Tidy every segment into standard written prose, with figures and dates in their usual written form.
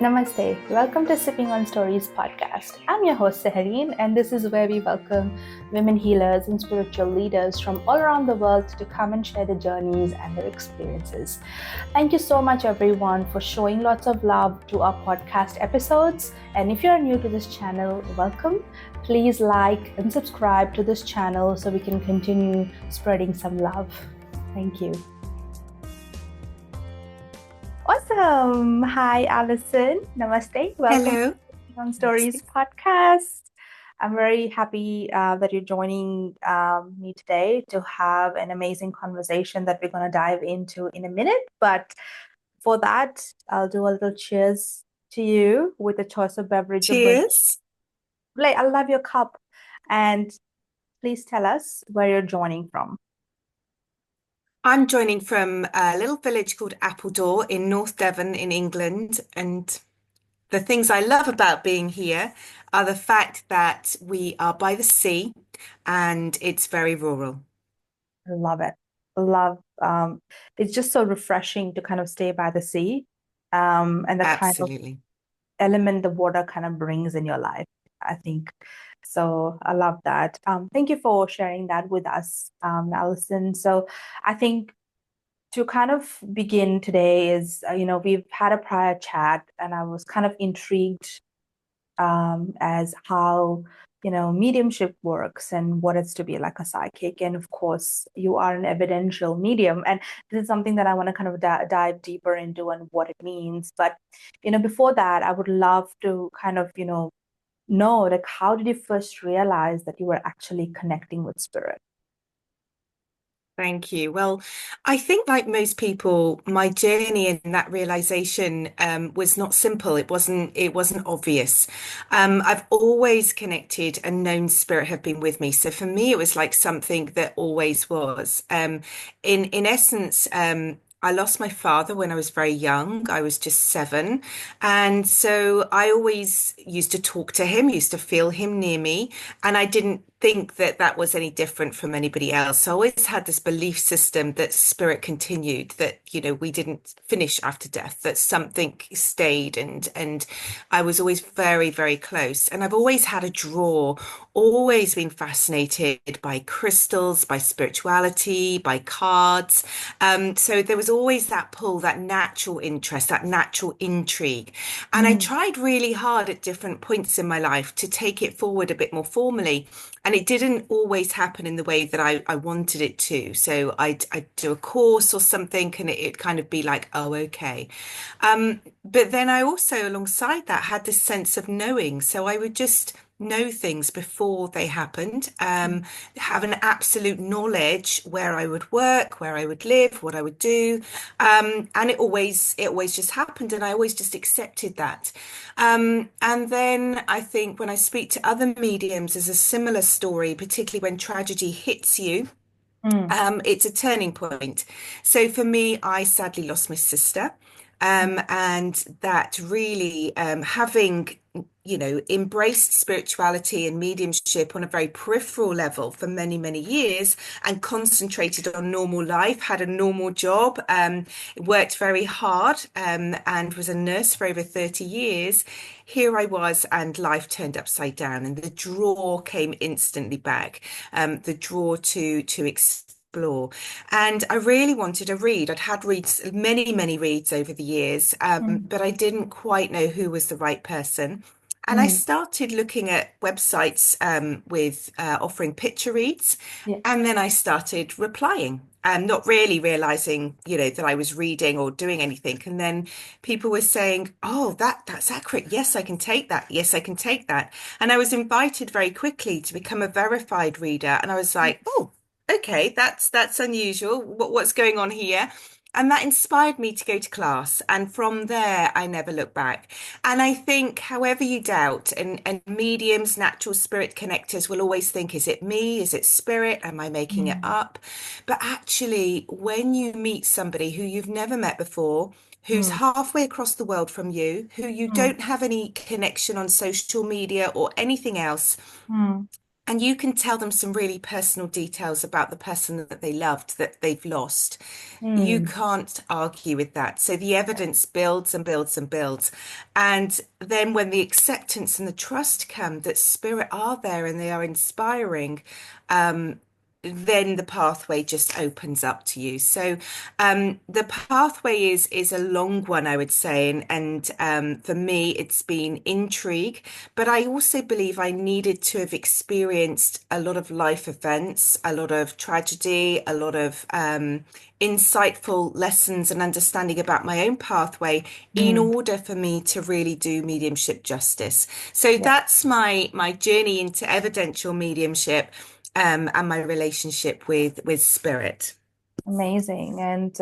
Namaste. Welcome to Sipping on Stories podcast. I'm your host Sehereen, and this is where we welcome women healers and spiritual leaders from all around the world to come and share their journeys and their experiences. Thank you so much, everyone, for showing lots of love to our podcast episodes. And if you're new to this channel, welcome. Please like and subscribe to this channel so we can continue spreading some love. Thank you. Awesome. Hi, Allison. Namaste. Welcome Hello. to On Stories podcast. I'm very happy that you're joining me today to have an amazing conversation that we're going to dive into in a minute. But for that, I'll do a little cheers to you with a choice of beverage of Cheers. I love your cup. And please tell us where you're joining from. I'm joining from a little village called Appledore in North Devon in England. And the things I love about being here are the fact that we are by the sea and it's very rural. I love it. Love. It's just so refreshing to kind of stay by the sea, and the kind of Absolutely. element the water kind of brings in your life, I think. So I love that. Thank you for sharing that with us, Allison. So I think to kind of begin today is, we've had a prior chat and I was kind of intrigued as how mediumship works and what it's to be like a psychic. And of course you are an evidential medium, and this is something that I want to kind of dive deeper into and what it means. But before that, I would love to kind of know, like, how did you first realize that you were actually connecting with spirit? Thank you. Well, I think like most people, my journey in that realization was not simple. It wasn't obvious. I've always connected and known spirit have been with me. So for me, it was like something that always was. In essence, I lost my father when I was very young. I was just 7. And so I always used to talk to him, used to feel him near me. And I didn't think that that was any different from anybody else. So I always had this belief system that spirit continued, that, we didn't finish after death, that something stayed. And I was always very, very close. And I've always had a draw, always been fascinated by crystals, by spirituality, by cards. So there was always that pull, that natural interest, that natural intrigue. And I Mm, tried really hard at different points in my life to take it forward a bit more formally. And it didn't always happen in the way that I wanted it to. So I'd do a course or something and it'd kind of be like, oh, okay. But then I also, alongside that, had this sense of knowing. So I would just know things before they happened, have an absolute knowledge where I would work, where I would live, what I would do. And it always just happened. And I always just accepted that. And then I think when I speak to other mediums, there's a similar story, particularly when tragedy hits you. mm, It's a turning point. So for me, I sadly lost my sister. And that really, having, embraced spirituality and mediumship on a very peripheral level for many, many years and concentrated on normal life, had a normal job, worked very hard, and was a nurse for over 30 years. Here I was, and life turned upside down, and the draw came instantly back, the draw to explore. And I really wanted to read. I'd had reads, many, many reads over the years, mm, but I didn't quite know who was the right person. And I mm. started looking at websites with offering picture reads, Yeah. and then I started replying. Not really realizing, that I was reading or doing anything. And then people were saying, "Oh, that's accurate. Yes, I can take that. Yes, I can take that." And I was invited very quickly to become a verified reader. And I was like, "Oh, okay, that's unusual. What's going on here?" And that inspired me to go to class. And from there, I never looked back. And I think, however you doubt, and mediums, natural spirit connectors will always think, is it me? Is it spirit? Am I making it Mm, up? But actually, when you meet somebody who you've never met before, who's mm, halfway across the world from you, who you mm, don't have any connection on social media or anything else, mm, And you can tell them some really personal details about the person that they loved, that they've lost. You Mm, can't argue with that. So the evidence builds and builds and builds. And then when the acceptance and the trust come that spirit are there and they are inspiring, then the pathway just opens up to you. So the pathway is a long one, I would say, and for me, it's been intrigue. But I also believe I needed to have experienced a lot of life events, a lot of tragedy, a lot of insightful lessons and understanding about my own pathway in mm, order for me to really do mediumship justice. So yeah, that's my journey into evidential mediumship and my relationship with spirit. amazing. And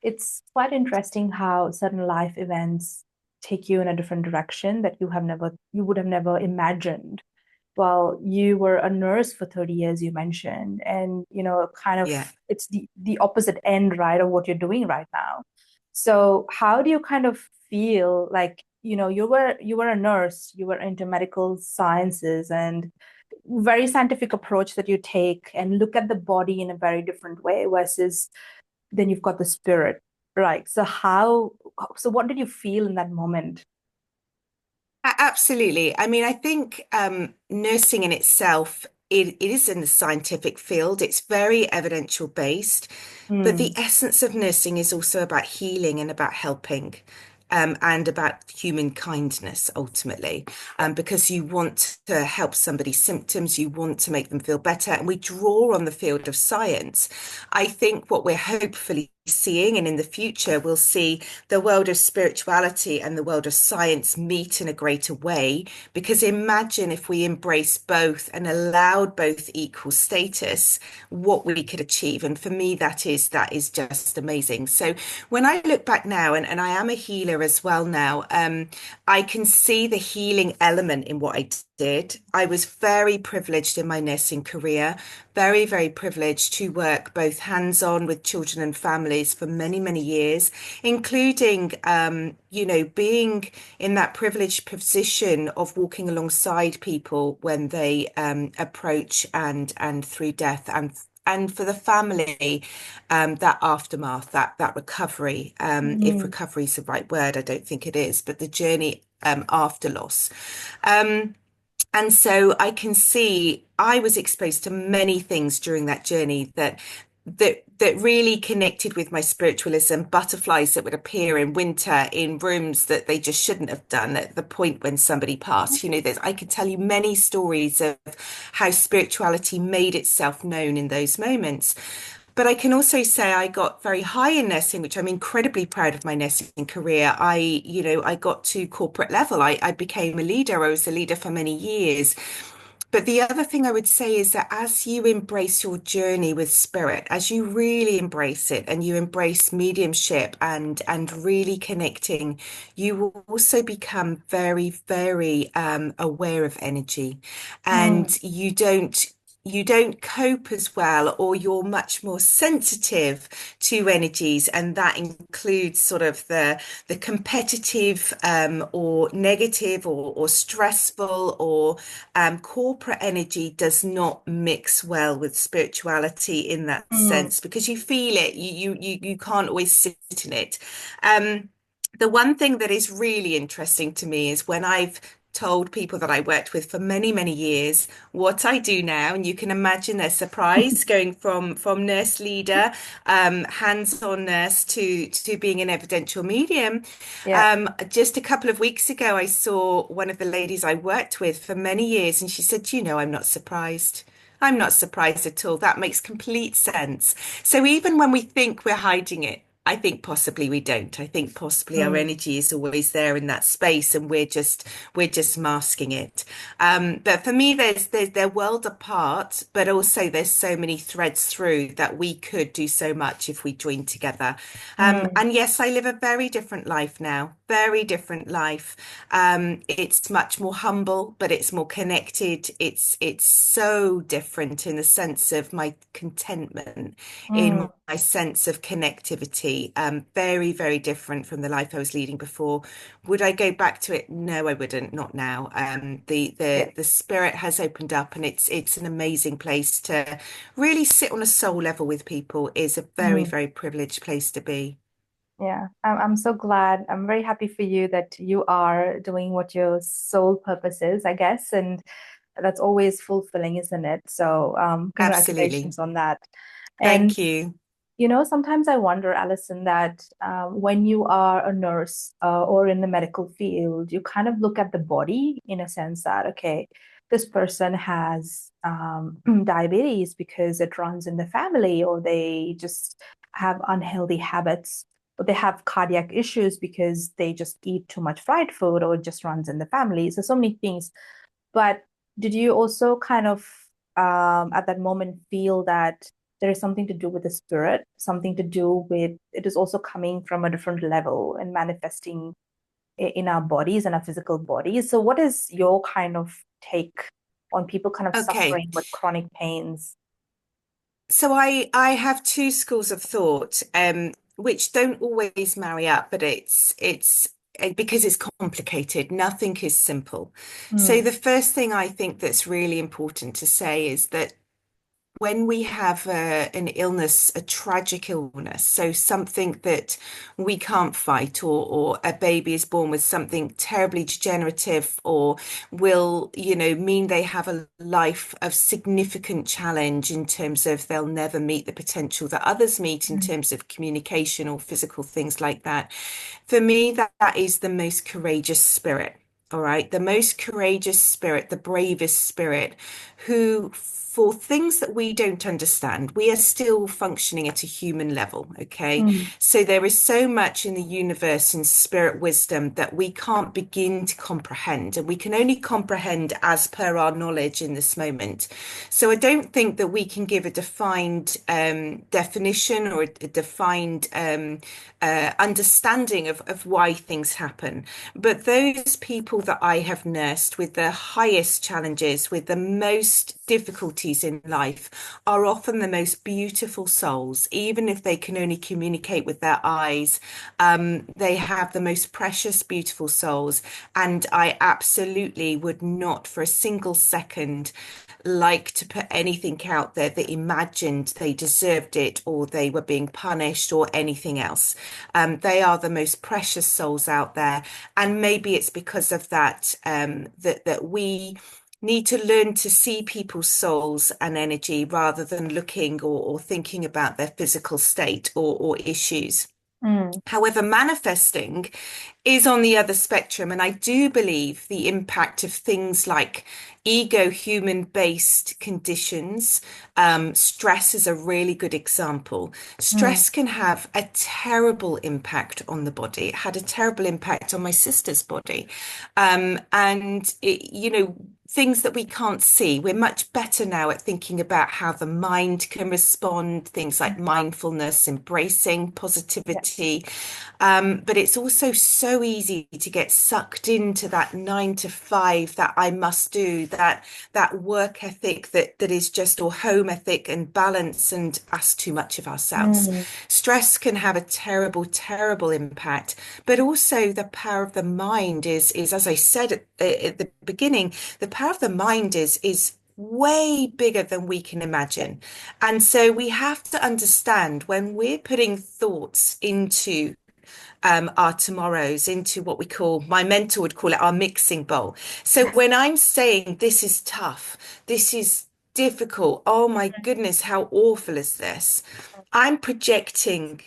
it's quite interesting how certain life events take you in a different direction that you would have never imagined. Well, you were a nurse for 30 years, you mentioned, and kind of Yeah. it's the opposite end, right, of what you're doing right now. So how do you kind of feel like, you were a nurse, you were into medical sciences and very scientific approach that you take and look at the body in a very different way versus then you've got the spirit, right? So what did you feel in that moment? Absolutely. I mean, I think nursing in itself, it is in the scientific field. It's very evidential based, but the Mm, essence of nursing is also about healing and about helping. And about human kindness ultimately, yeah. because you want to help somebody's symptoms, you want to make them feel better, and we draw on the field of science. I think what we're hopefully seeing, and in the future, we'll see the world of spirituality and the world of science meet in a greater way. Because imagine if we embrace both and allowed both equal status, what we could achieve. And for me, that is just amazing. So when I look back now, and I am a healer as well now, I can see the healing element in what I did. I was very privileged in my nursing career, very, very privileged to work both hands-on with children and families for many, many years, including, being in that privileged position of walking alongside people when they approach and through death and for the family, that aftermath, that recovery, if Mm, recovery is the right word, I don't think it is, but the journey after loss. Um, and so I can see I was exposed to many things during that journey that really connected with my spiritualism, butterflies that would appear in winter in rooms that they just shouldn't have done at the point when somebody passed. I could tell you many stories of how spirituality made itself known in those moments. But I can also say I got very high in nursing, which I'm incredibly proud of my nursing career. I got to corporate level. I became a leader. I was a leader for many years. But the other thing I would say is that as you embrace your journey with spirit, as you really embrace it and you embrace mediumship and really connecting, you will also become very, very aware of energy, mm, and you don't cope as well, or you're much more sensitive to energies, and that includes sort of the competitive or negative or stressful or corporate energy does not mix well with spirituality in that mm, sense, because you feel it, you can't always sit in it. Um, the one thing that is really interesting to me is when I've told people that I worked with for many, many years what I do now, and you can imagine their surprise going from nurse leader, hands-on nurse to being an evidential medium. yeah. Just a couple of weeks ago, I saw one of the ladies I worked with for many years, and she said, I'm not surprised. I'm not surprised at all. That makes complete sense. So even when we think we're hiding it, I think possibly we don't. I think possibly our Mm, energy is always there in that space, and we're just masking it. But for me, they're world apart, but also there's so many threads through that we could do so much if we joined together. mm, And yes, I live a very different life now, very different life. It's much more humble, but it's more connected. It's so different in the sense of my contentment, in Mm, my sense of connectivity. Very, very different from the life I was leading before. Would I go back to it? No, I wouldn't. Not now. yeah. The spirit has opened up, and it's an amazing place to really sit on a soul level with people. Is a very, Mm. very privileged place to be. Yeah, I'm so glad. I'm very happy for you that you are doing what your sole purpose is, I guess, and that's always fulfilling, isn't it? So, Absolutely. congratulations on that. And Thank you. sometimes I wonder, Alison, that when you are a nurse or in the medical field, you kind of look at the body in a sense that, okay, this person has diabetes because it runs in the family, or they just have unhealthy habits, or they have cardiac issues because they just eat too much fried food, or it just runs in the family. So many things. But did you also kind of at that moment feel that there is something to do with the spirit, something to do with it is also coming from a different level and manifesting in our bodies and our physical bodies? So, what is your kind of take on people kind of Okay. suffering with chronic pains? So I have two schools of thought, which don't always marry up, but it's because it's complicated. Nothing is simple. So Mm, the first thing I think that's really important to say is that when we have an illness, a tragic illness, so something that we can't fight, or a baby is born with something terribly degenerative, or will, mean they have a life of significant challenge in terms of they'll never meet the potential that others meet in mm, terms of communication or physical things like that. For me, that is the most courageous spirit. All right. The most courageous spirit, the bravest spirit, who, for things that we don't understand, we are still functioning at a human level. Okay. mm, So there is so much in the universe and spirit wisdom that we can't begin to comprehend, and we can only comprehend as per our knowledge in this moment. So I don't think that we can give a defined definition or a defined understanding of why things happen. But those people that I have nursed with the highest challenges, with the most difficulties in life, are often the most beautiful souls, even if they can only communicate with their eyes. They have the most precious, beautiful souls. And I absolutely would not for a single second like to put anything out there that imagined they deserved it, or they were being punished, or anything else. They are the most precious souls out there, and maybe it's because of that, that we need to learn to see people's souls and energy rather than looking or thinking about their physical state or issues. mm, However, manifesting is on the other spectrum. And I do believe the impact of things like ego human based conditions. Stress is a really good example. mm, Stress can have a terrible impact on the body. It had a terrible impact on my sister's body. Things that we can't see. We're much better now at thinking about how the mind can respond, things like mindfulness, embracing yeah. positivity. But it's also so easy to get sucked into that 9 to 5 that I must do, that work ethic that is just, or home ethic and balance, and ask too much of ourselves. Mm, Stress can have a terrible, terrible impact, but also the power of the mind is as I said at the beginning, the power of the mind is way bigger than we can imagine. And so we have to understand when we're putting thoughts into our tomorrows, into what we call, my mentor would call it, our mixing bowl. So when I'm saying this is tough, this is difficult, oh my goodness, how awful is this? I'm projecting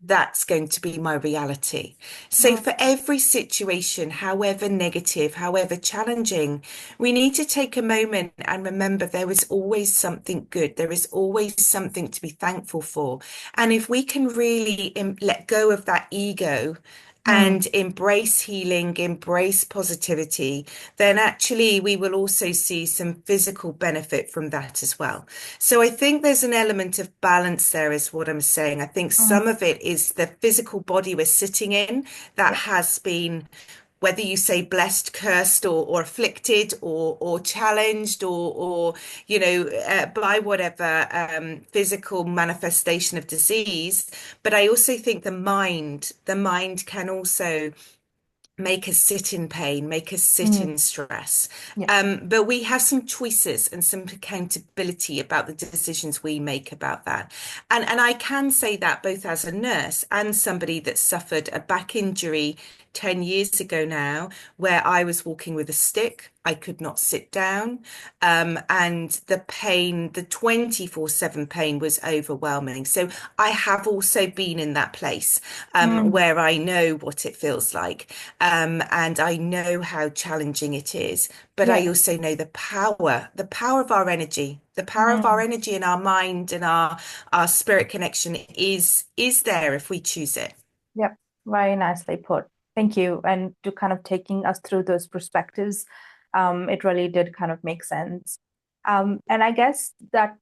that's going to be my reality. So mm, for every situation, however negative, however challenging, we need to take a moment and remember there is always something good. There is always something to be thankful for. And if we can really let go of that ego Mm, and embrace healing, embrace positivity, then actually we will also see some physical benefit from that as well. So I think there's an element of balance there, is what I'm saying. I think mm, some of it is the physical body we're sitting in that yeah. has been, whether you say blessed, cursed, or afflicted, or challenged, or by whatever physical manifestation of disease. But I also think the mind can also make us sit in pain, make us sit Mm, in stress. yeah. But we have some choices and some accountability about the decisions we make about that. And I can say that both as a nurse and somebody that suffered a back injury 10 years ago now, where I was walking with a stick. I could not sit down. And the pain, the 24/7 pain was overwhelming. So I have also been in that place Mm, where I know what it feels like. And I know how challenging it is. But I yeah. also know the power of our energy, the power of our Mm, energy in our mind and our spirit connection is there if we choose it. yeah. Very nicely put. Thank you. And to kind of taking us through those perspectives, it really did kind of make sense. And I guess that,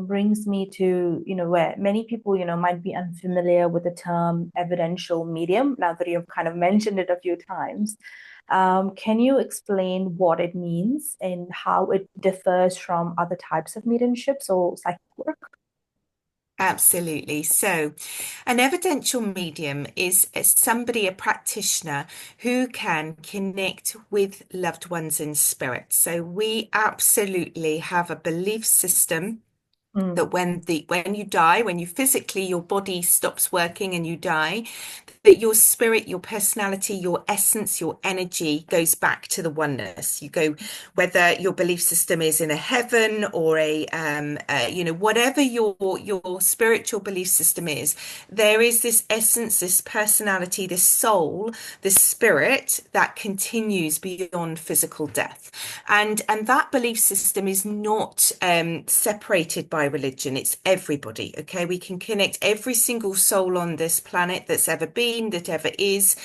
brings me to, where many people, might be unfamiliar with the term evidential medium, now that you've kind of mentioned it a few times. Can you explain what it means and how it differs from other types of mediumships or psychic work? Absolutely. So, an evidential medium is somebody, a practitioner who can connect with loved ones in spirit. So, we absolutely have a belief system Mm, that when you die, when you physically, your body stops working and you die, that your spirit, your personality, your essence, your energy goes back to the oneness. You go, whether your belief system is in a heaven or whatever your spiritual belief system is, there is this essence, this personality, this soul, this spirit that continues beyond physical death. And that belief system is not separated by religion. It's everybody. Okay, we can connect every single soul on this planet that's ever been, that ever is,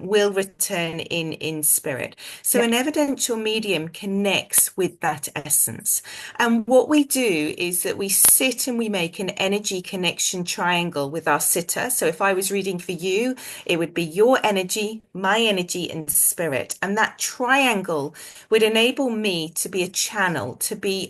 will return in spirit. So yeah. an evidential medium connects with that essence. And what we do is that we sit and we make an energy connection triangle with our sitter. So if I was reading for you, it would be your energy, my energy, and spirit. And that triangle would enable me to be a channel, to be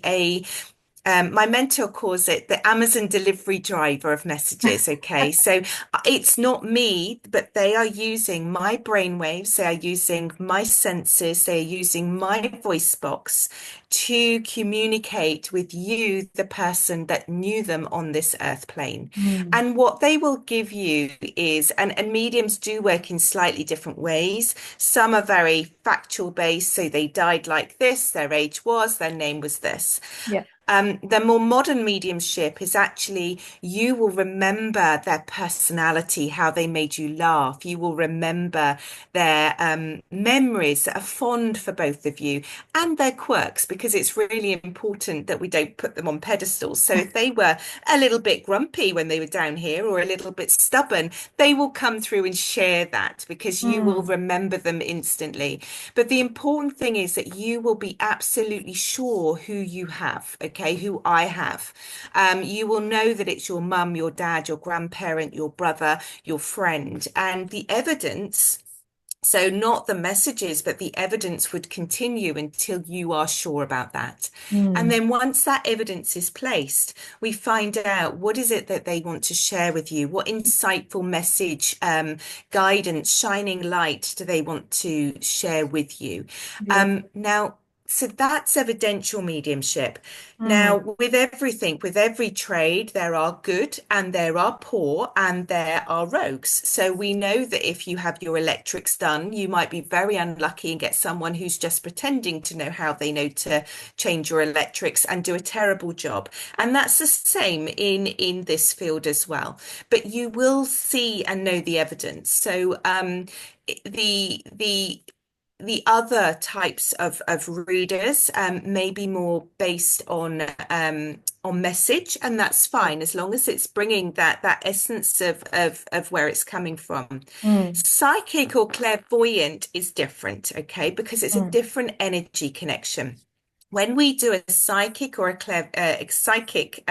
my mentor calls it the Amazon delivery driver of messages. Okay. So it's not me, but they are using my brainwaves. They are using my senses. They are using my voice box to communicate with you, the person that knew them on this earth plane. Mm, And what they will give you is, and mediums do work in slightly different ways. Some are very factual based. So they died like this, their age was, their name was this. yeah. The more modern mediumship is actually you will remember their personality, how they made you laugh. You will remember their memories that are fond for both of you and their quirks, because it's really important that we don't put them on pedestals. So if they were a little bit grumpy when they were down here or a little bit stubborn, they will come through and share that because you will Mm, remember them instantly. But the important thing is that you will be absolutely sure who you have, okay, who I have. You will know that it's your mum, your dad, your grandparent, your brother, your friend, and the evidence. So, not the messages, but the evidence would continue until you are sure about that. And mm, then once that evidence is placed, we find out what is it that they want to share with you? What insightful message, guidance, shining light do they want to share with you? beautiful. Now, so that's evidential mediumship. Mm, Now, with everything, with every trade, there are good and there are poor and there are rogues. So we know that if you have your electrics done, you might be very unlucky and get someone who's just pretending to know how they know to change your electrics and do a terrible job. And that's the same in this field as well. But you will see and know the evidence. So the the other types of readers may be more based on message, and that's Right. fine as long as it's bringing that essence of where it's coming from. Mm, Psychic or clairvoyant is different, okay, because it's a mm, different energy connection. When we do a psychic or a psychic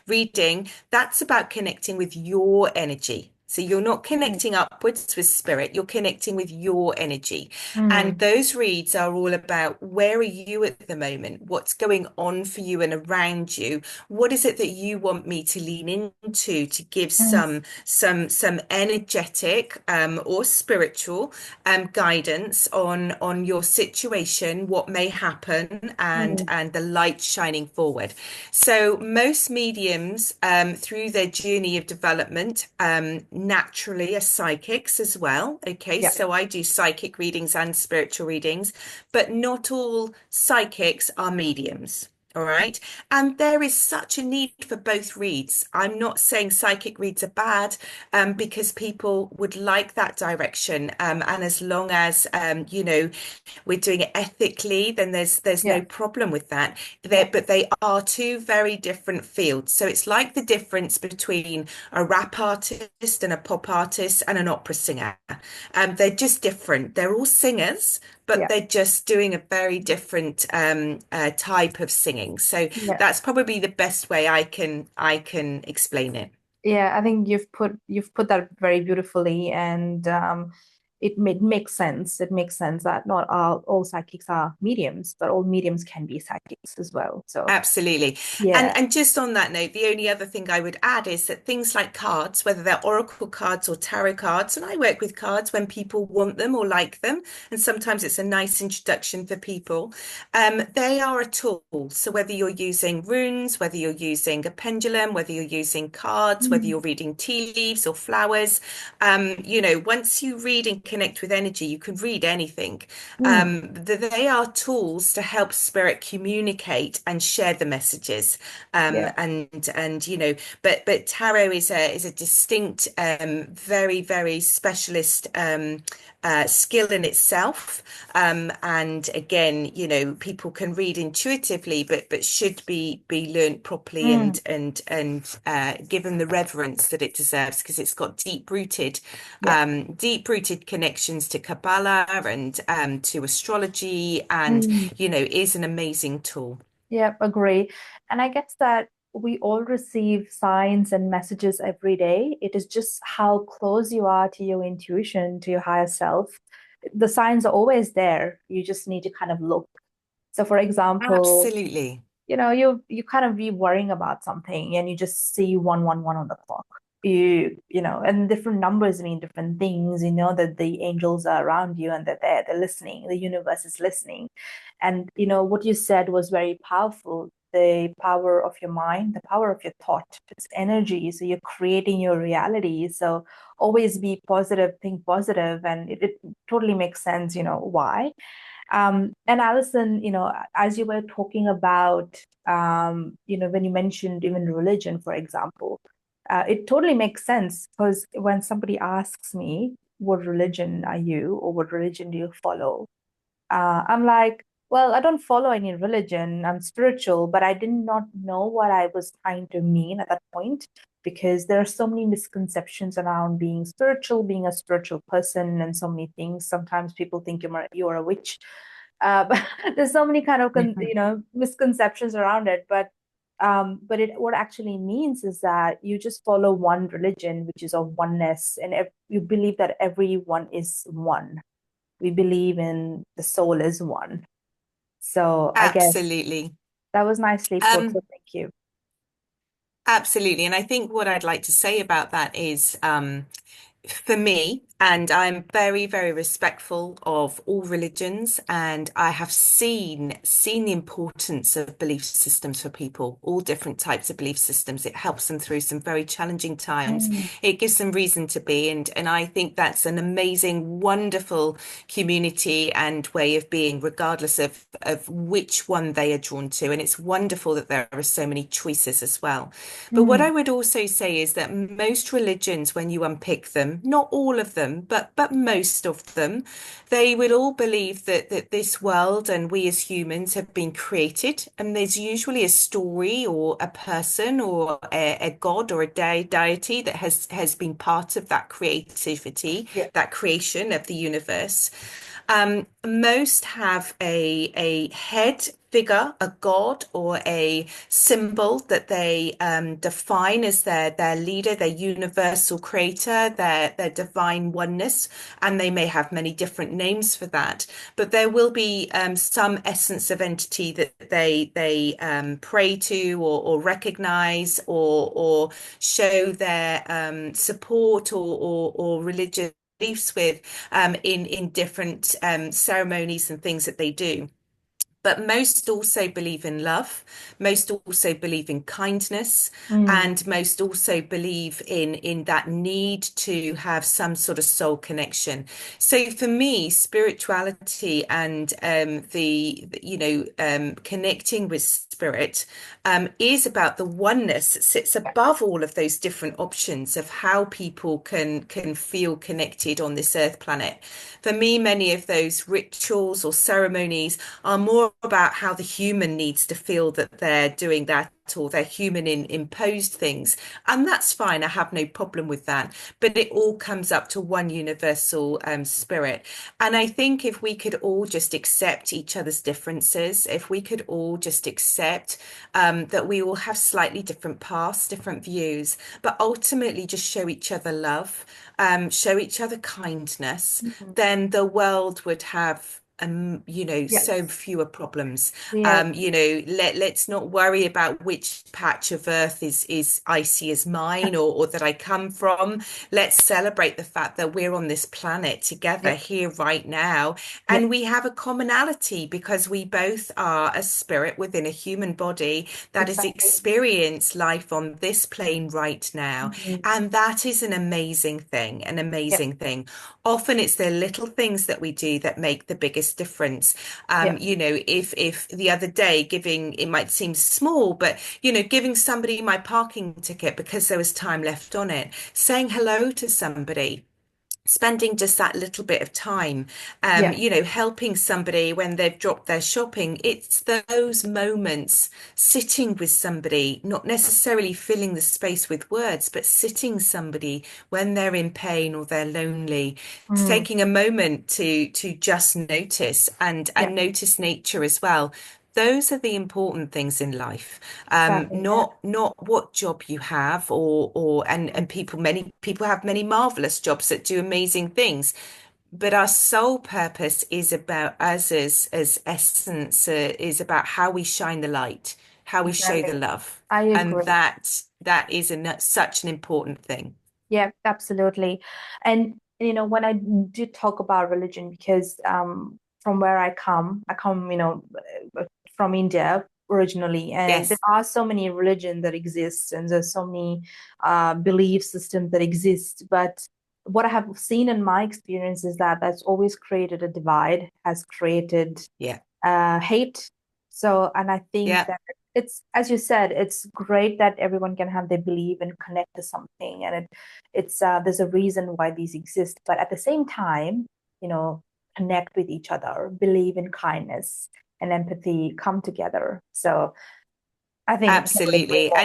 reading, that's about connecting with your energy. So you're not mm, connecting upwards with spirit, you're connecting with your energy. And mm, those reads are all about where are you at the moment? What's going on for you and around you? What is it that you want me to lean into to give mm, some energetic or spiritual guidance on your situation, what may happen, mm. and the light shining forward. So most mediums, through their journey of development, naturally are psychics as well. Okay, Yeah, so I do psychic readings and spiritual readings, but not all psychics are mediums. All right. And there is such a need for both reads. I'm not saying psychic reads are bad, because people would like that direction. And as long as, we're doing it ethically, then there's no yeah, problem with that. yeah. But they are two very different fields. So it's like the difference between a rap artist and a pop artist and an opera singer. They're just different. They're all singers, but Yeah, they're just doing a very different type of singing. So yeah, that's probably the best way I can explain it. yeah. I think you've put that very beautifully, and makes sense. It makes sense that not all psychics are mediums, but all mediums can be psychics as well. So Absolutely. yeah. And just on that note, the only other thing I would add is that things like cards, whether they're oracle cards or tarot cards, and I work with cards when people want them or like them, and sometimes it's a nice introduction for people. They are a tool. So whether you're using runes, whether you're using a pendulum, whether you're using cards, whether Mm, you're reading tea leaves or flowers, once you read and connect with energy, you can read anything. mm, They are tools to help spirit communicate and share the messages. yeah. But tarot is a distinct, very, very specialist skill in itself. And again, people can read intuitively, but should be learnt properly Mm, and given the reverence that it deserves, because it's got yeah. deep-rooted connections to Kabbalah and to astrology, and Mm. is an amazing tool. Yeah, agree. And I guess that we all receive signs and messages every day. It is just how close you are to your intuition, to your higher self. The signs are always there. You just need to kind of look. So, for example, Absolutely. you kind of be worrying about something and you just see 111 on the clock. And different numbers mean different things. You know that the angels are around you and that they're listening. The universe is listening. And what you said was very powerful. The power of your mind, the power of your thought, it's energy. So you're creating your reality. So always be positive, think positive, and it totally makes sense, why. And Allison, as you were talking about, when you mentioned even religion, for example, it totally makes sense because when somebody asks me, what religion are you or what religion do you follow? I'm like, well, I don't follow any religion. I'm spiritual, but I did not know what I was trying to mean at that point because there are so many misconceptions around being spiritual, being a spiritual person, and so many things. Sometimes people think you're a witch. But there's so many kind of misconceptions around it. But what actually means is that you just follow one religion, which is of oneness, and you believe that everyone is one. We believe in the soul is one. So I guess Absolutely. that was nicely put. So Um, thank you. Absolutely. And I think what I'd like to say about that is, for me, and I'm very, very respectful of all religions, and I have seen the importance of belief systems for people, all different types of belief systems. It helps them through some very challenging times. Mm, It gives them reason to be, and I think that's an amazing, wonderful community and way of being, regardless of which one they are drawn to. And it's wonderful that there are so many choices as well. But what mm, I would also say is that most religions, when you unpick them, not all of them, them, but most of them, they will all believe that this world and we as humans have been created, and there's usually a story or a person or a god or a deity that has been part of that creativity, Yeah. that creation of the universe. Most have a head figure, a god or a symbol that they define as their leader, their universal creator, their divine oneness, and they may have many different names for that. But there will be some essence of entity that they pray to or recognize or show their support or religious beliefs with in different ceremonies and things that they do. But most also believe in love, most also believe in kindness, Mm. and most also believe in that need to have some sort of soul connection. So for me, spirituality and connecting with spirit is about the oneness that sits above all of those different options of how people can feel connected on this earth planet. For me, many of those rituals or ceremonies are more about how the human needs to feel that they're doing that, or they're human in imposed things. And that's fine. I have no problem with that. But it all comes up to one universal spirit. And I think if we could all just accept each other's differences, if we could all just accept that we all have slightly different paths, different views, but ultimately just show each other love, show each other kindness, Mhm. then the world would have so Yes. fewer problems. Yes. Let's not worry about which patch of earth is icy as mine or that I come from. Let's celebrate the fact that we're on this planet together Yeah. here right now, Yeah. and we have a commonality because we both are a spirit within a human body that has Exactly. experienced life on this plane right now. Mhm. And that is an amazing thing, an Yeah. amazing thing. Often it's the little things that we do that make the biggest difference. Yeah. If the other day giving, it might seem small, but giving somebody my parking ticket because there was time left on it, saying hello to somebody, spending just that little bit of time, Yeah. helping somebody when they've dropped their shopping. It's those moments, sitting with somebody, not necessarily filling the space with words, but sitting somebody when they're in pain or they're lonely, Mm. taking a moment to just notice Yeah. and notice nature as well. Those are the important things in life, Exactly. Yeah. not what job you have and many people have many marvelous jobs that do amazing things, but our sole purpose is about us as essence, is about how we shine the light, how we show Exactly. the love, I and agree. that is such an important thing. Yeah, absolutely. And when I do talk about religion, because from where I come, from India originally, and there Yes, are so many religions that exist, and there's so many belief systems that exist. But what I have seen in my experience is that that's always created a divide, has created yeah, hate. So, and I think yeah. that it's, as you said, it's great that everyone can have their belief and connect to something, and it's there's a reason why these exist. But at the same time, you know, connect with each other, believe in kindness and empathy, come together. So I think we can bring Absolutely. more.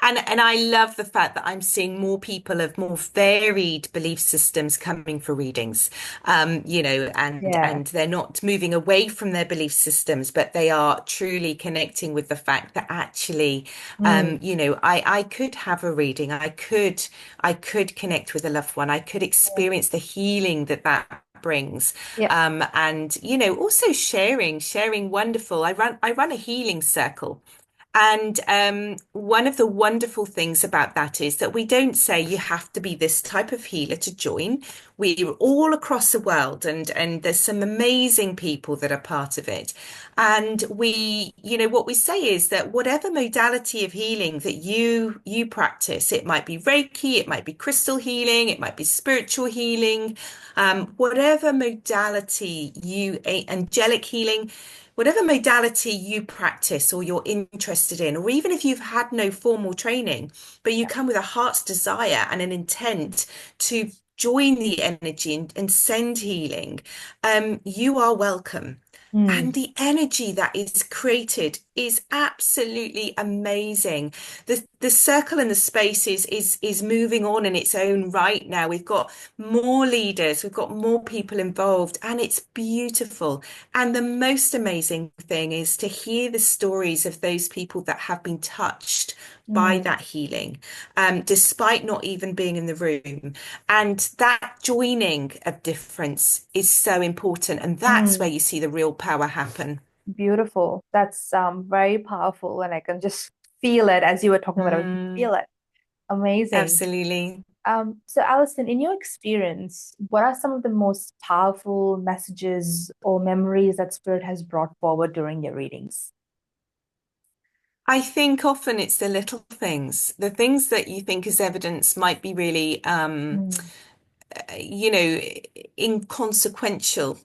And I love the fact that I'm seeing more people of more varied belief systems coming for readings. Yeah. And they're not moving away from their belief systems, but they are truly connecting with the fact that actually, Mm. I could have a reading. I could connect with a loved one. I could experience the healing that brings. Yeah. And also sharing wonderful. I run a healing circle. And one of the wonderful things about that is that we don't say you have to be this type of healer to join. We're all across the world, and there's some amazing people that are part of it. And what we say is that whatever modality of healing that you practice, it might be Reiki, it might be crystal healing, it might be spiritual healing, whatever modality angelic healing, whatever modality you practice or you're interested in, or even if you've had no formal training, but you come with a heart's desire and an intent to join the energy and send healing, you are welcome. And Mm, the energy that is created is absolutely amazing. The circle and the space is moving on in its own right now. We've got more leaders, we've got more people involved, and it's beautiful. And the most amazing thing is to hear the stories of those people that have been touched by mm, that healing, despite not even being in the room. And that joining of difference is so important. And that's where mm. you see the real power happen. Beautiful. That's very powerful, and I can just feel it as you were talking about it. I can Mm, feel it. Amazing. absolutely. So Alison, in your experience, what are some of the most powerful messages or memories that Spirit has brought forward during your readings? I think often it's the little things, the things that you think is evidence might be really Mm, you know, inconsequential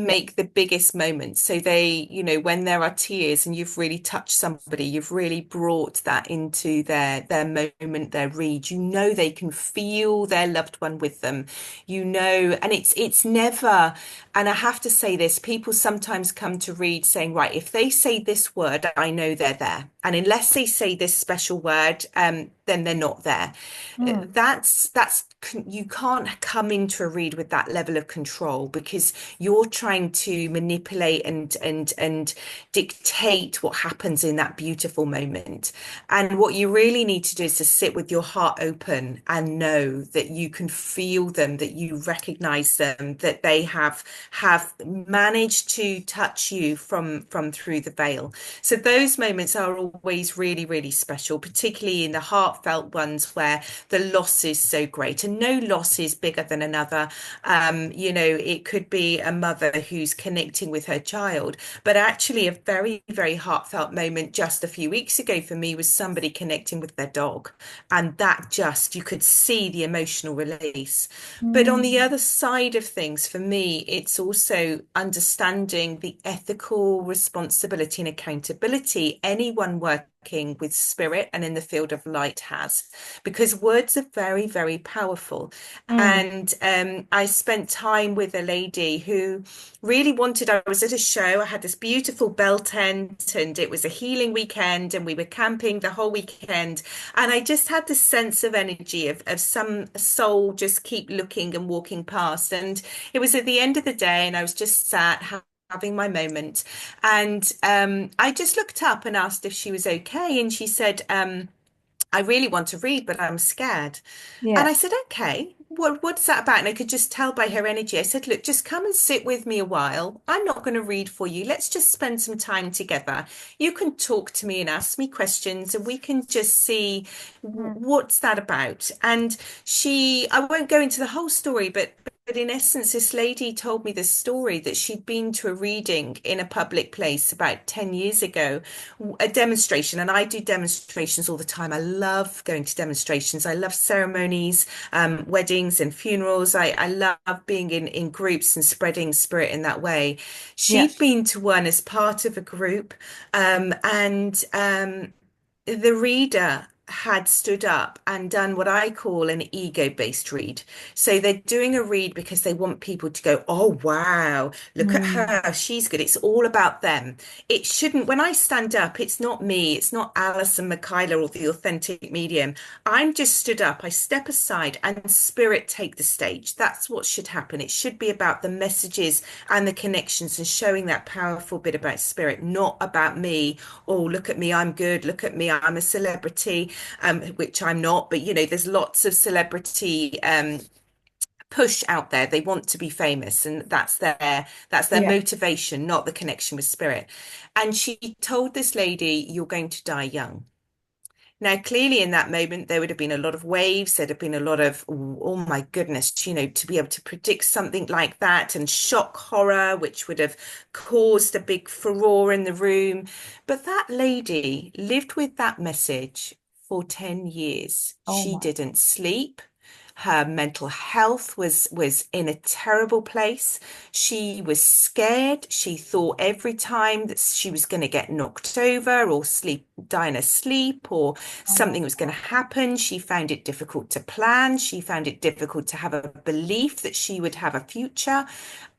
yeah. make the biggest moments. So they, when there are tears and you've really touched somebody, you've really brought that into their moment, their read. You know they can feel their loved one with them. And it's never, and I have to say this, people sometimes come to read saying, right, if they say this word, I know they're there. And unless they say this special word, then they're not there. Mm, That's you can't come into a read with that level of control because you're trying to manipulate and dictate what happens in that beautiful moment. And what you really need to do is to sit with your heart open and know that you can feel them, that you recognize them, that they have managed to touch you from through the veil. So those moments are always really, really special, particularly in the heartfelt ones where the loss is so great and no loss is bigger than another. It could be a mother who's connecting with her child, but actually a very, very heartfelt moment just a few weeks ago for me was somebody connecting with their dog. And that just, you could see the emotional release. But on the mm, other side of things, for me, it's also understanding the ethical responsibility and accountability anyone working with spirit and in the field of light has, because words are very, very powerful. mm, And I spent time with a lady who really wanted, I was at a show, I had this beautiful bell tent, and it was a healing weekend, and we were camping the whole weekend. And I just had this sense of energy of some soul just keep looking and walking past. And it was at the end of the day, and I was just sat having my moment. And I just looked up and asked if she was okay. And she said, I really want to read, but I'm scared. And yeah. I said, okay, what's that about? And I could just tell by her energy. I said, look, just come and sit with me a while. I'm not going to read for you. Let's just spend some time together. You can talk to me and ask me questions, and we can just see Mm, what's that about. And I won't go into the whole story, but in essence, this lady told me this story that she'd been to a reading in a public place about 10 years ago, a demonstration. And I do demonstrations all the time. I love going to demonstrations. I love ceremonies, weddings and funerals. I love being in groups and spreading spirit in that way. yeah. She'd been to one as part of a group, and the reader had stood up and done what I call an ego-based read. So they're doing a read because they want people to go, oh, wow, look at Mm, her. She's good. It's all about them. It shouldn't, when I stand up, it's not me. It's not Allison Michaela or the authentic medium. I'm just stood up. I step aside and spirit take the stage. That's what should happen. It should be about the messages and the connections and showing that powerful bit about spirit, not about me. Oh, look at me, I'm good. Look at me, I'm a celebrity, which I'm not. But there's lots of celebrity push out there. They want to be famous, and that's their yeah. motivation, not the connection with spirit. And she told this lady, "You're going to die young." Now, clearly, in that moment, there would have been a lot of waves. There'd have been a lot of, oh my goodness, to be able to predict something like that and shock horror, which would have caused a big furore in the room. But that lady lived with that message for 10 years. Oh She my. didn't sleep. Her mental health was in a terrible place. She was scared. She thought every time that she was going to get knocked over or die in her sleep, or Oh my something was going God. to happen. She found it difficult to plan. She found it difficult to have a belief that she would have a future.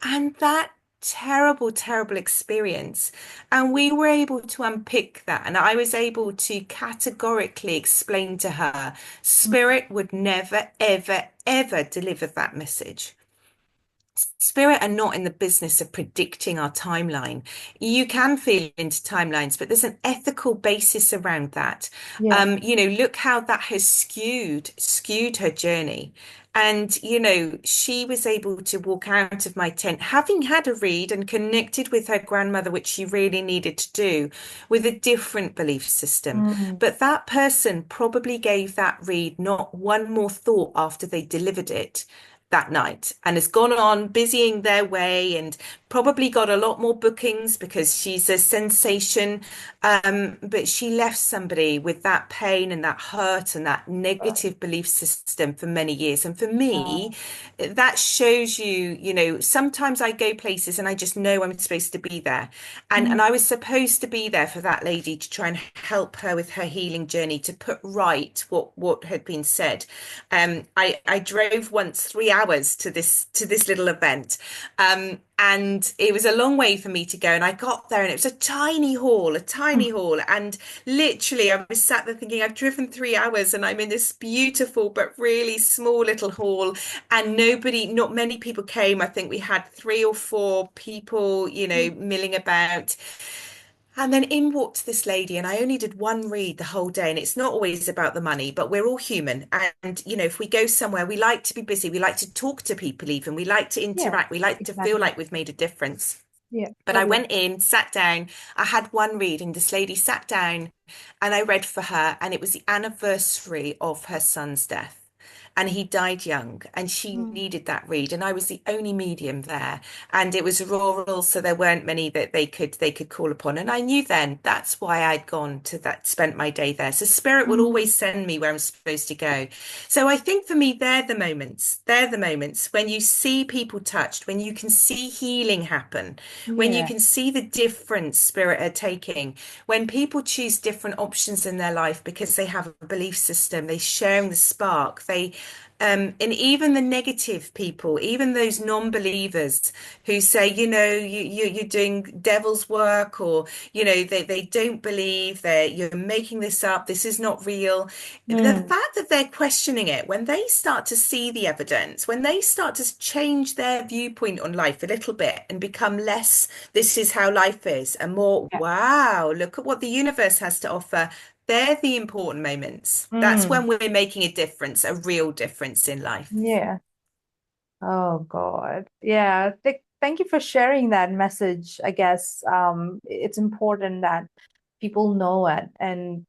And that terrible, terrible experience. And we were able to unpick that. And I was able to categorically explain to her, Spirit would never, ever, ever deliver that message. Spirit are not in the business of predicting our timeline. You can feel into timelines, but there's an ethical basis around that. Yeah. Look how that has skewed her journey. And, she was able to walk out of my tent, having had a read and connected with her grandmother, which she really needed to do, with a different belief system. Mm. But that person probably gave that read not one more thought after they delivered it that night and has gone on busying their way and probably got a lot more bookings because she's a sensation. But she left somebody with that pain and that hurt and that negative belief system for many years. And for me, Wow. that shows sometimes I go places and I just know I'm supposed to be there. And Mm. I was supposed to be there for that lady to try and help her with her healing journey, to put right what had been said. I drove once 3 hours to this little event. And it was a long way for me to go. And I got there and it was a tiny hall. And literally, I was sat there thinking, I've driven 3 hours and I'm in this beautiful but really small little hall. And not many people came. I think we had 3 or 4 people, milling about. And then in walked this lady, and I only did one read the whole day. And it's not always about the money, but we're all human. And, if we go somewhere, we like to be busy. We like to talk to people, even. We like to Yeah, interact. We like to feel exactly. like we've made a difference. Yeah, But I totally. went in, sat down. I had one read, and this lady sat down and I read for her. And it was the anniversary of her son's death. And he died young, and she Mm. needed that read. And I was the only medium there. And it was rural, so there weren't many that they could call upon. And I knew then that's why I'd gone to that, spent my day there. So spirit will Mm. always send me where I'm supposed to go. So I think for me, they're the moments. They're the moments when you see people touched, when you can see healing happen, when you Yeah. can see the difference spirit are taking, when people choose different options in their life because they have a belief system, they sharing the spark, and even the negative people, even those non-believers who say, you're doing devil's work, or, they don't believe that you're making this up, this is not real. The Mm. fact that they're questioning it, when they start to see the evidence, when they start to change their viewpoint on life a little bit and become less, this is how life is, and more, Yeah. wow, look at what the universe has to offer. They're the important moments. That's Mm. when we're making a difference, a real difference in life. Yeah. Oh God. Yeah. Thank you for sharing that message. I guess it's important that people know it. And,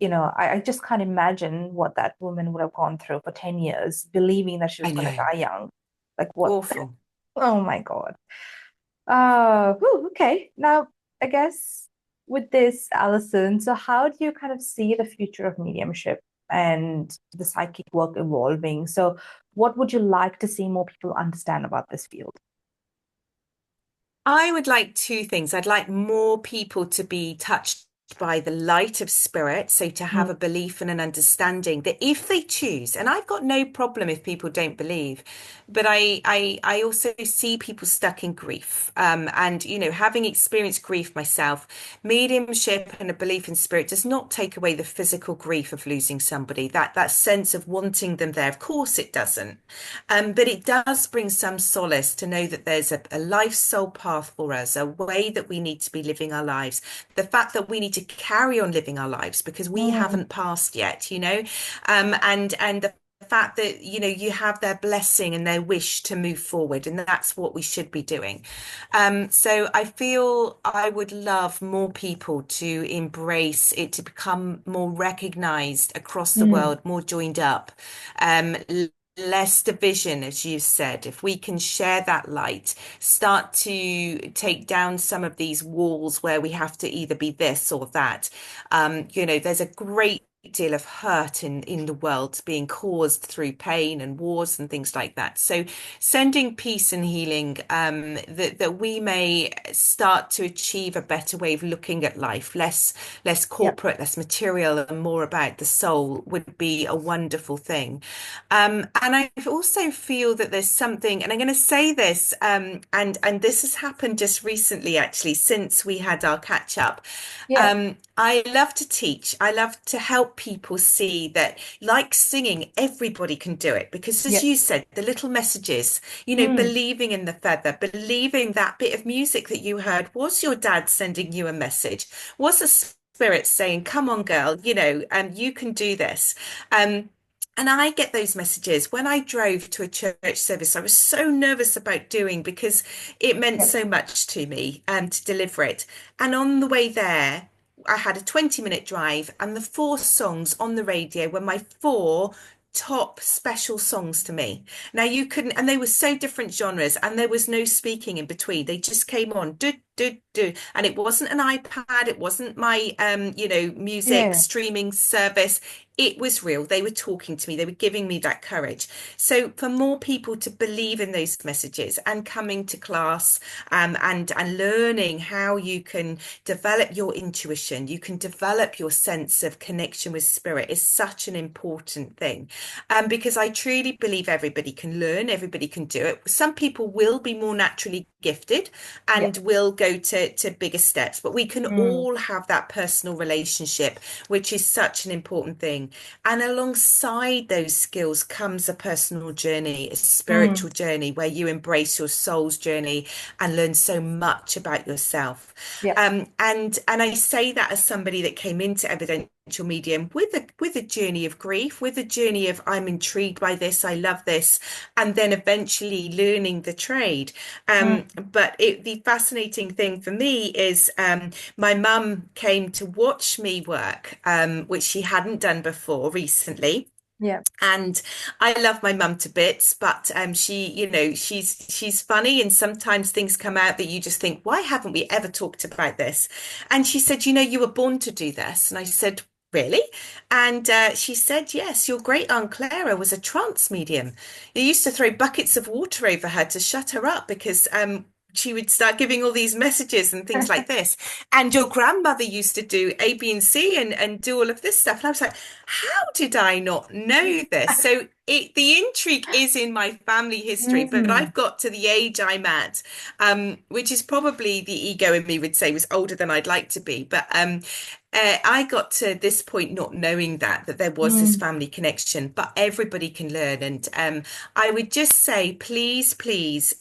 I just can't imagine what that woman would have gone through for 10 years, believing that she I was going to know. die young. Like what? Awful. Oh my God. Okay. Now, I guess with this, Allison, so how do you kind of see the future of mediumship and the psychic work evolving? So, what would you like to see more people understand about this field? I would like two things. I'd like more people to be touched by the light of spirit, so to have Mm. a belief and an understanding that if they choose, and I've got no problem if people don't believe, but I also see people stuck in grief. And having experienced grief myself, mediumship and a belief in spirit does not take away the physical grief of losing somebody. That sense of wanting them there, of course it doesn't. But it does bring some solace to know that there's a life soul path for us, a way that we need to be living our lives. The fact that we need to carry on living our lives because we Mm. haven't passed yet, and the fact that you have their blessing and their wish to move forward, and that's what we should be doing. So I feel I would love more people to embrace it, to become more recognized across the Mm. world, more joined up. Um, Less division, as you said. If we can share that light, start to take down some of these walls where we have to either be this or that. There's a great deal of hurt in the world being caused through pain and wars and things like that. So sending peace and healing, that we may start to achieve a better way of looking at life, less Yeah. corporate, less material, and more about the soul would be a wonderful thing. And I also feel that there's something, and I'm going to say this, and this has happened just recently, actually, since we had our catch up. Yeah. I love to teach. I love to help people see that, like singing, everybody can do it. Because, as Yeah. you said, the little messages, Mm. believing in the feather, believing that bit of music that you heard was your dad sending you a message, was a spirit saying, "Come on, girl, and you can do this." Um, and I get those messages when I drove to a church service. I was so nervous about doing because it meant Yeah. so much to me to deliver it. And on the way there, I had a 20-minute drive, and the four songs on the radio were my four top special songs to me. Now you couldn't, and they were so different genres, and there was no speaking in between. They just came on, do, do, do. And it wasn't an iPad, it wasn't my music Yeah. streaming service. It was real. They were talking to me, they were giving me that courage. So for more people to believe in those messages and coming to class, and learning how you can develop your intuition, you can develop your sense of connection with spirit is such an important thing. Because I truly believe everybody can learn, everybody can do it. Some people will be more naturally gifted Yeah. and will go to bigger steps, but we can Mm. all have that personal relationship, which is such an important thing. And alongside those skills comes a personal journey, a Mm. spiritual journey where you embrace your soul's journey and learn so much about yourself. Yeah. And I say that as somebody that came into evidential medium with a journey of grief, with a journey of I'm intrigued by this, I love this, and then eventually learning the trade. Mm. But the fascinating thing for me is my mum came to watch me work, which she hadn't done before recently. Yeah. And I love my mum to bits, but she's funny, and sometimes things come out that you just think, why haven't we ever talked about this? And she said, you were born to do this. And I said, really? And she said, yes, your great aunt Clara was a trance medium. You used to throw buckets of water over her to shut her up because she would start giving all these messages and things like this. And your grandmother used to do A, B, and C and do all of this stuff. And I was like, how did I not know this? So the intrigue is in my family history, but Mm. I've got to the age I'm at, which is probably the ego in me would say was older than I'd like to be. But I got to this point not knowing that there was this Mm. family connection, but everybody can learn. And I would just say, please, please,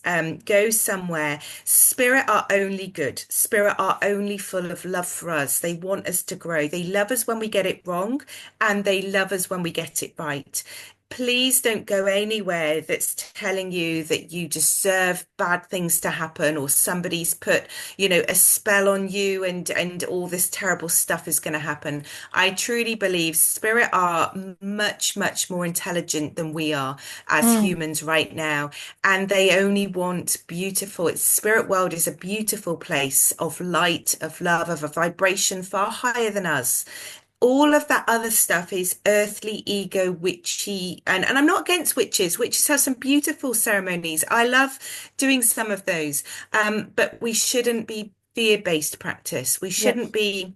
go somewhere. Spirit are only good. Spirit are only full of love for us. They want us to grow. They love us when we get it wrong, and they love us when we get it right. Please don't go anywhere that's telling you that you deserve bad things to happen, or somebody's put, a spell on you, and all this terrible stuff is going to happen. I truly believe spirit are much, much more intelligent than we are as Mm. humans right now, and they only want beautiful. Its spirit world is a beautiful place of light, of love, of a vibration far higher than us. All of that other stuff is earthly, ego, witchy, and I'm not against witches. Witches have some beautiful ceremonies. I love doing some of those. But we shouldn't be fear-based practice. We shouldn't Yes. be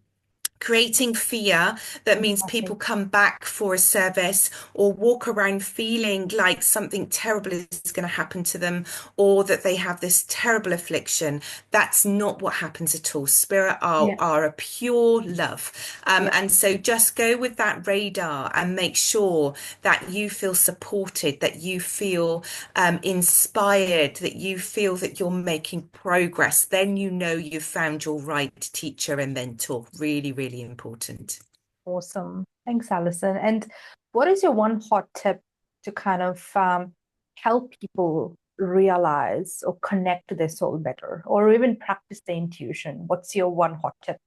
creating fear that means people Exactly. come back for a service or walk around feeling like something terrible is going to happen to them, or that they have this terrible affliction. That's not what happens at all. Spirit are, Yeah. are a pure love. Yeah. And so just go with that radar and make sure that you feel supported, that you feel inspired, that you feel that you're making progress. Then you've found your right teacher and mentor. Really, really important. Awesome. Thanks, Allison. And what is your one hot tip to kind of help people realize or connect to their soul better, or even practice the intuition? What's your one hot tip?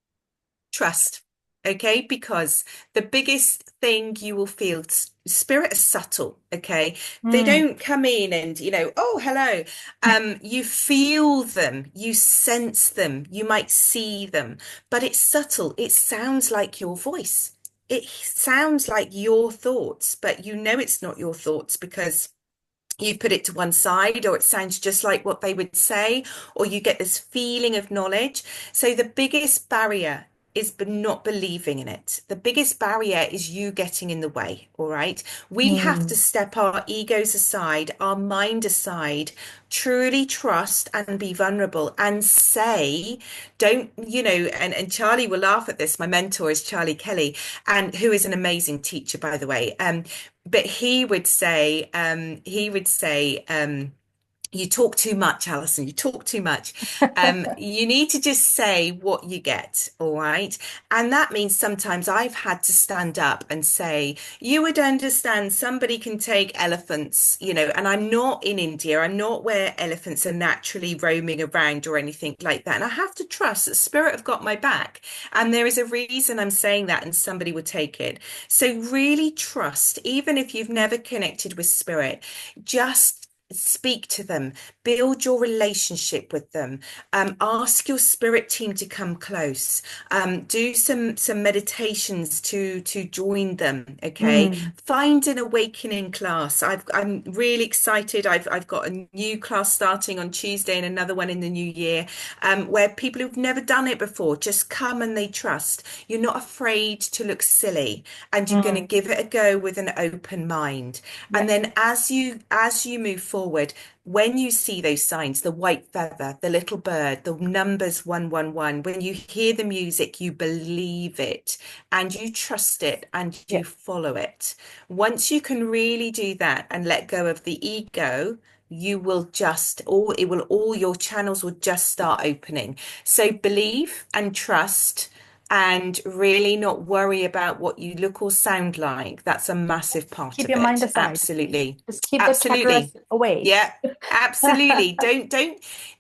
Trust. Okay, because the biggest thing you will feel, spirit is subtle. Okay, they Mm. don't come in and oh, hello. You feel them, you sense them, you might see them, but it's subtle. It sounds like your voice. it sounds like your thoughts, but you know it's not your thoughts because you put it to one side, or it sounds just like what they would say, or you get this feeling of knowledge. So the biggest barrier is not believing in it. The biggest barrier is you getting in the way. All right. We have to Mm, step our egos aside, our mind aside, truly trust and be vulnerable and say, don't, and Charlie will laugh at this. My mentor is Charlie Kelly, and who is an amazing teacher, by the way. But he would say, you talk too much, Alison. You talk too much. You need to just say what you get, all right? And that means sometimes I've had to stand up and say, you would understand somebody can take elephants, and I'm not in India. I'm not where elephants are naturally roaming around or anything like that. And I have to trust that spirit have got my back. And there is a reason I'm saying that, and somebody would take it. So really trust, even if you've never connected with spirit, just speak to them, build your relationship with them, ask your spirit team to come close, do some meditations to join them. Okay, mm, find an awakening class. I'm really excited. I've got a new class starting on Tuesday and another one in the new year, where people who've never done it before just come and they trust. You're not afraid to look silly, and you're going to mm. give it a go with an open mind. Yeah. And then as you move forward, when you see those signs, the white feather, the little bird, the numbers 111, when you hear the music, you believe it and you trust it and Yeah. you follow it. Once you can really do that and let go of the ego, you will just all your channels will just start opening. So believe and trust, and really not worry about what you look or sound like. That's a massive part Keep of your mind it. aside. Absolutely. Just keep the chatterers Absolutely. away. Yeah, absolutely. Don't,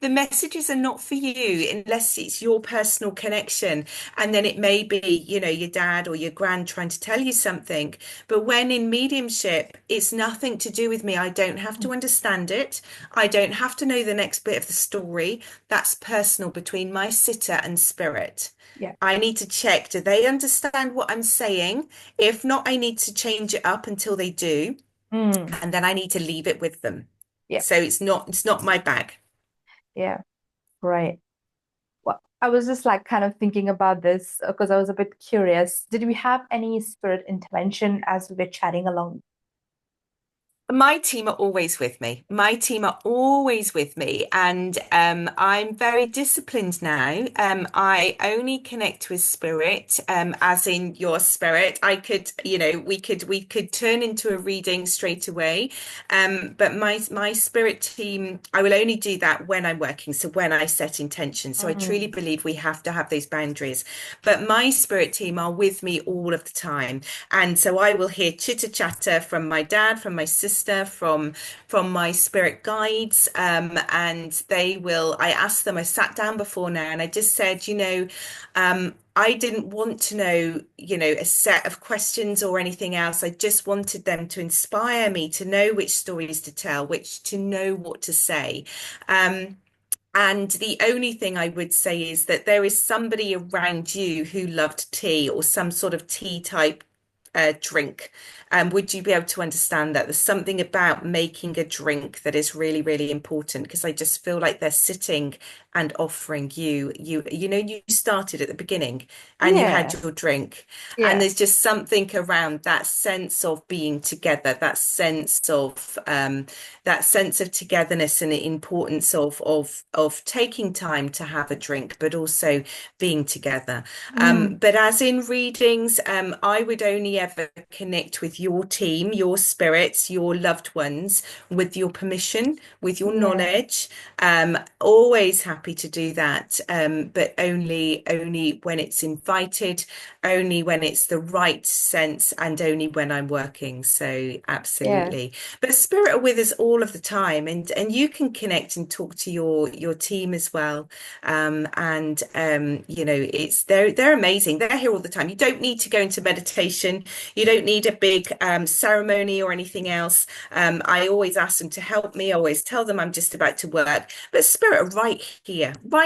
the messages are not for you unless it's your personal connection. And then it may be, your dad or your grand trying to tell you something. But when in mediumship, it's nothing to do with me. I don't have to understand it. I don't have to know the next bit of the story. That's personal between my sitter and spirit. Yeah. I need to check, do they understand what I'm saying? If not, I need to change it up until they do, Mm, and then I need to leave it with them. yeah. So it's not my bag. Yeah. Right. Well, I was just like kind of thinking about this because I was a bit curious. Did we have any spirit intervention as we were chatting along? My team are always with me. My team are always with me, and I'm very disciplined now. I only connect with spirit, as in your spirit. I could, we could turn into a reading straight away, but my spirit team, I will only do that when I'm working. So when I set intention. So I truly Mm, believe we have to have those boundaries. But my spirit team are with me all of the time. And so I will hear chitter chatter from my dad, from my sister, from my spirit guides, and they will. I asked them. I sat down before now, and I just said, I didn't want to know, a set of questions or anything else. I just wanted them to inspire me to know which stories to tell, which to know what to say. Um, and the only thing I would say is that there is somebody around you who loved tea or some sort of tea type drink. Would you be able to understand that? There's something about making a drink that is really, really important because I just feel like they're sitting and offering you started at the beginning and you had yeah. your drink. And Yeah. there's just something around that sense of being together, that sense of togetherness and the importance of taking time to have a drink, but also being together. Mm, But as in readings, I would only ever connect with your team, your spirits, your loved ones, with your permission, with your yeah. knowledge. Always happy to do that, but only when it's invited, only when it's the right sense, and only when I'm working. So Yeah. absolutely. But spirit are with us all of the time, and you can connect and talk to your team as well. And it's they're amazing. They're here all the time. You don't need to go into meditation. You don't need a big ceremony or anything else. I always ask them to help me. I always tell them I'm just about to work. But spirit are right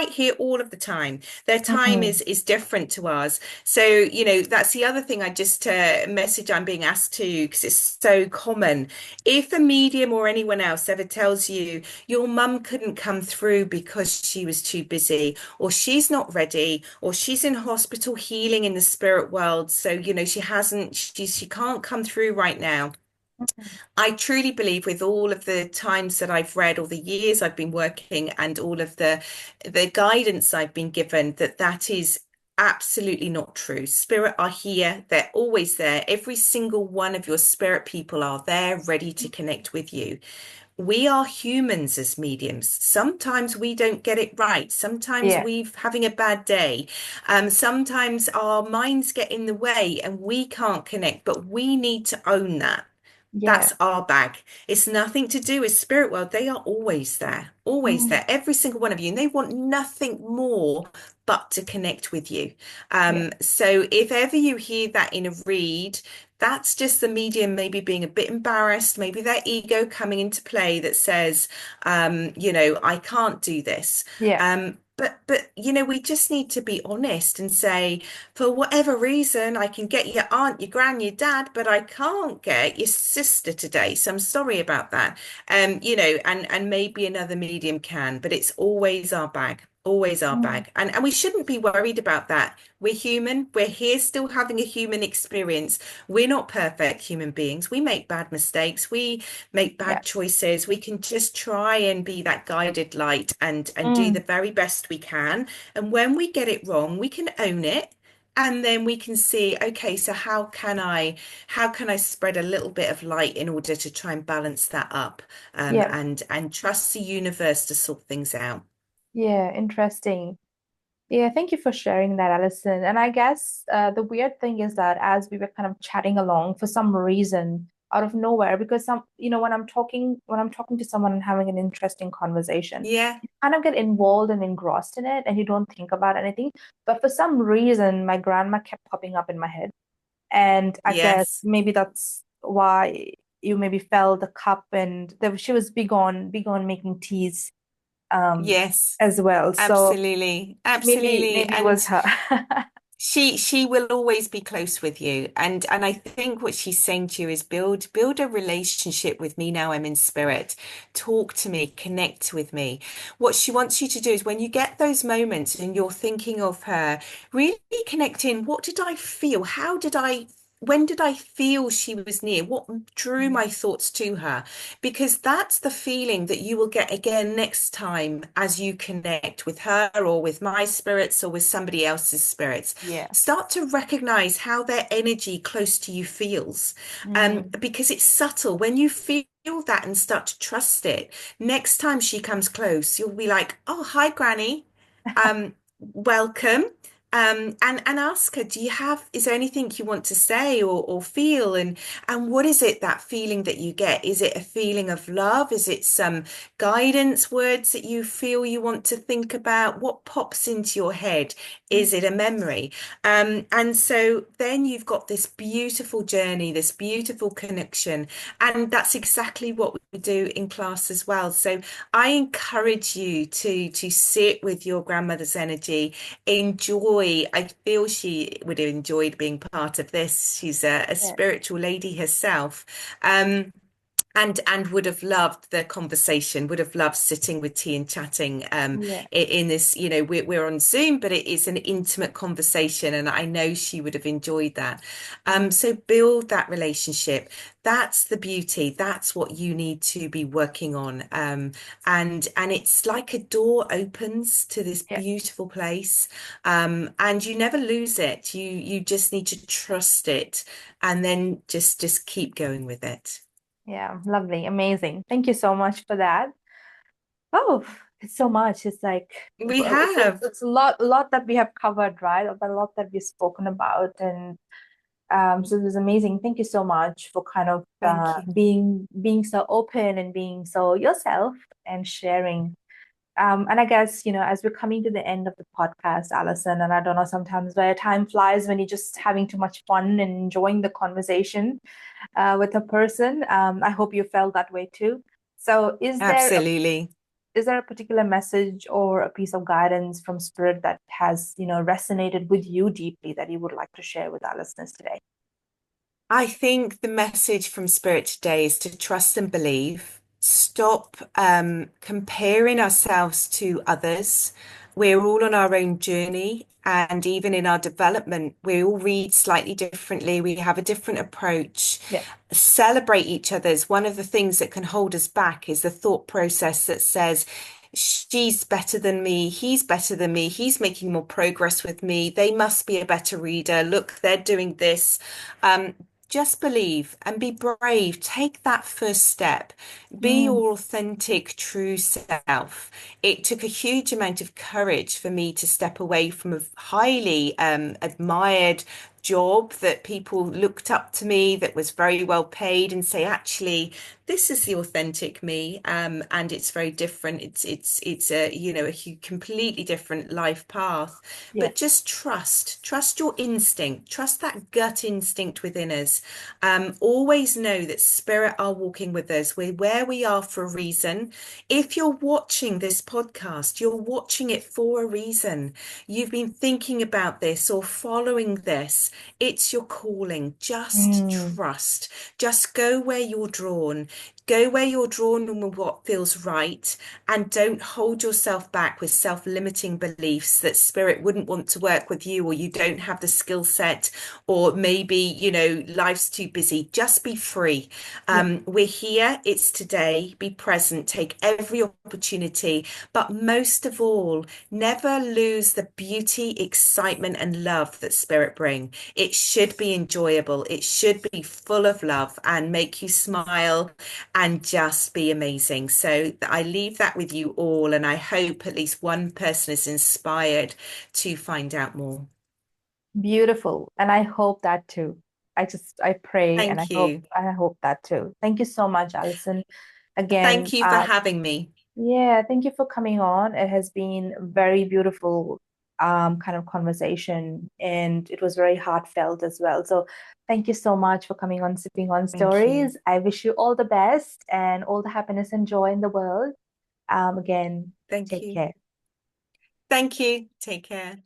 here all of the time. Their time Mm. is different to ours. So, you know, that's the other thing I just message I'm being asked to, because it's so common. If a medium or anyone else ever tells you your mum couldn't come through because she was too busy, or she's not ready, or she's in hospital healing in the spirit world, so you know she can't come through right now. Mm. I truly believe, with all of the times that I've read, all the years I've been working, and all of the guidance I've been given, that that is absolutely not true. Spirit are here. They're always there. Every single one of your spirit people are there, ready to connect with you. We are humans as mediums. Sometimes we don't get it right. Sometimes Yeah, we're having a bad day. Sometimes our minds get in the way and we can't connect, but we need to own that. yeah. That's our bag. It's nothing to do with spirit world. They are always Mm. there, every single one of you. And they want nothing more but to connect with you. Yeah, So if ever you hear that in a read, that's just the medium maybe being a bit embarrassed, maybe their ego coming into play that says, you know, I can't do this. yeah, But you know, we just need to be honest and say, for whatever reason, I can get your aunt, your gran, your dad, but I can't get your sister today. So I'm sorry about that. You know, and maybe another medium can, but it's always our bag. Always our mm, bag. And we shouldn't be worried about that. We're human. We're here still having a human experience. We're not perfect human beings. We make bad mistakes. We make yeah, bad choices. We can just try and be that guided light and do the mm, very best we can. And when we get it wrong, we can own it. And then we can see, okay, so how can I spread a little bit of light in order to try and balance that up, yeah, and trust the universe to sort things out. yeah. Interesting. Yeah, thank you for sharing that, Alison. And I guess the weird thing is that as we were kind of chatting along, for some reason, out of nowhere, because when I'm talking to someone and having an interesting conversation, Yeah, you kind of get involved and engrossed in it, and you don't think about anything. But for some reason, my grandma kept popping up in my head, and I guess yes, maybe that's why you maybe felt the cup, and she was big on making teas um yes, as well. So absolutely, maybe absolutely. maybe it was And her. she will always be close with you. And I think what she's saying to you is build a relationship with me now I'm in spirit. Talk to me, connect with me. What she wants you to do is, when you get those moments and you're thinking of her, really connect in. What did I feel? When did I feel she was near? What drew my thoughts to her? Because that's the feeling that you will get again next time as you connect with her, or with my spirits, or with somebody else's spirits. Yeah. Start to recognize how their energy close to you feels. Mm. Because it's subtle. When you feel that and start to trust it, next time she comes close, you'll be like, oh, hi, Granny. Welcome. And ask her, is there anything you want to say or feel? And what is it, that feeling that you get? Is it a feeling of love? Is it some guidance words that you feel you want to think about? What pops into your head? Is it a memory? And so then you've got this beautiful journey, this beautiful connection. And that's exactly what we do in class as well. So I encourage you to sit with your grandmother's energy. Enjoy. I feel she would have enjoyed being part of this. She's a Yeah. spiritual lady herself. And would have loved the conversation, would have loved sitting with tea and chatting, Yeah. in this, you know, we're on Zoom, but it is an intimate conversation, and I know she would have enjoyed that. Mm. So build that relationship. That's the beauty. That's what you need to be working on. And it's like a door opens to this Yeah. beautiful place, and you never lose it. You just need to trust it, and then just keep going with it. Yeah. Lovely. Amazing. Thank you so much for that. Oh, it's so much. It's like We have. it's a lot that we have covered, right? A lot that we've spoken about, and so it was amazing. Thank you so much for kind of Thank you. being so open and being so yourself and sharing And I guess, as we're coming to the end of the podcast, Alison, and I don't know sometimes where time flies when you're just having too much fun and enjoying the conversation with a person. I hope you felt that way too. So, Absolutely. is there a particular message or a piece of guidance from Spirit that has, resonated with you deeply that you would like to share with our listeners today? I think the message from Spirit today is to trust and believe. Stop comparing ourselves to others. We're all on our own journey, and even in our development, we all read slightly differently. We have a different approach. Yeah. Celebrate each other's. One of the things that can hold us back is the thought process that says, she's better than me, he's better than me, he's making more progress with me, they must be a better reader. Look, they're doing this. Um, just believe and be brave. Take that first step. Be Mm, your authentic, true self. It took a huge amount of courage for me to step away from a highly admired job that people looked up to me, that was very well paid, and say, actually, this is the authentic me, and it's very different. It's a completely different life path. yeah. But just trust your instinct, trust that gut instinct within us. Always know that spirit are walking with us. We're where we are for a reason. If you're watching this podcast, you're watching it for a reason. You've been thinking about this or following this. It's your calling. Just Mm, trust. Just go where you're drawn. Go where you're drawn and what feels right, and don't hold yourself back with self-limiting beliefs that spirit wouldn't want to work with you, or you don't have the skill set, or maybe, life's too busy. Just be free. yeah. We're here. It's today. Be present. Take every opportunity. But most of all, never lose the beauty, excitement, and love that spirit bring. It should be enjoyable. It should be full of love and make you smile and just be amazing. So I leave that with you all, and I hope at least one person is inspired to find out more. Beautiful. And I hope that too. I pray and Thank you. I hope that too. Thank you so much, Alison. Again, Thank you for having me. yeah, thank you for coming on. It has been very beautiful kind of conversation, and it was very heartfelt as well. So thank you so much for coming on Sipping on Thank you. Stories. I wish you all the best and all the happiness and joy in the world. Again, Thank take you. care. Thank you. Take care.